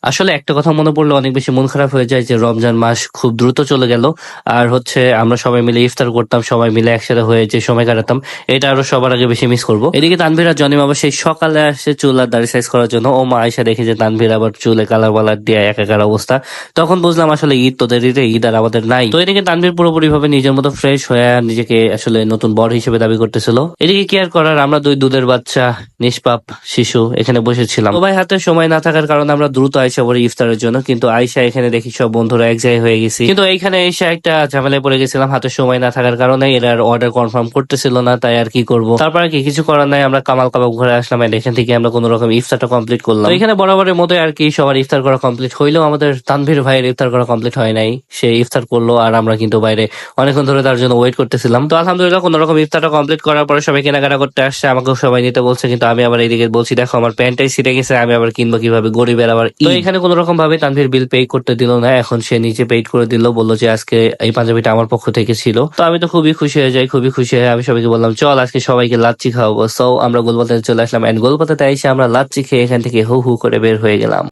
আসলে একটা কথা মনে পড়লে অনেক বেশি মন খারাপ হয়ে যায় যে রমজান মাস খুব দ্রুত চলে গেল। আর হচ্ছে আমরা সবাই মিলে ইফতার করতাম, সবাই মিলে একসাথে হয়ে যে সময় কাটাতাম, এটা আরো সবার আগে বেশি মিস করব। এদিকে তানভীর আর জনিম আবার সেই সকালে আসে চুল আর দাড়ি সাইজ করার জন্য। ও মা আয়সা দেখে যে তানভীর আবার চুলে কালার বালার দিয়ে একাকার অবস্থা। তখন বুঝলাম আসলে ঈদ তোদের ঈদে, ঈদ আর আমাদের নাই। তো এদিকে তানভীর পুরোপুরি ভাবে নিজের মতো ফ্রেশ হয়ে নিজেকে আসলে নতুন বর হিসেবে দাবি করতেছিল। এদিকে কি আর করার, আমরা দুই দুধের বাচ্চা নিষ্পাপ শিশু এখানে বসেছিলাম। সবাই হাতে সময় না থাকার কারণে আমরা দ্রুত আয়সা পড়ি ইফতারের জন্য, কিন্তু আয়সা এখানে দেখি সব বন্ধুরা এক জায়গায় হয়ে গেছি। কিন্তু এইখানে এসে একটা ঝামেলায় পড়ে গেছিলাম, হাতে সময় না থাকার কারণে এরা অর্ডার কনফার্ম করতেছিল না, তাই আর কি করব। তারপরে কি কিছু করার নাই, আমরা কামাল কাবাব ঘুরে আসলাম। আর এখান থেকে আমরা কোন রকম ইফতারটা কমপ্লিট করলাম। তো এখানে বরাবরের মতো আর কি সবার ইফতার করা কমপ্লিট হইলেও আমাদের তানভীর ভাইয়ের ইফতার করা কমপ্লিট হয় নাই। সে ইফতার করলো আর আমরা কিন্তু বাইরে অনেকক্ষণ ধরে তার জন্য ওয়েট করতেছিলাম। তো আলহামদুলিল্লাহ কোন রকম ইফতারটা কমপ্লিট করার পরে সবাই কেনাকাটা করতে আসছে, আমাকে সবাই নিতে বলছে, কিন্তু আমি আবার এইদিকে বলছি দেখো আমার প্যান্টটাই ছিঁড়ে গেছে, আমি আবার কিনবো কিভাবে, গরিবের আবার তো এখানে কোন রকম ভাবে তানভীর বিল পে করতে দিল না। এখন সে নিচে পেড করে দিল, বললো যে আজকে এই পাঞ্জাবিটা আমার পক্ষ থেকে ছিল। তো আমি তো খুবই খুশি হয়ে যাই, খুবই খুশি হয়ে আমি সবাইকে বললাম চল আজকে সবাইকে লাচ্ছি খাওয়াবো। সো আমরা গোলপাতায় চলে আসলাম, এন্ড গোলপাতাতে এসে আমরা লাচ্ছি খেয়ে এখান থেকে হু হু করে বের হয়ে গেলাম।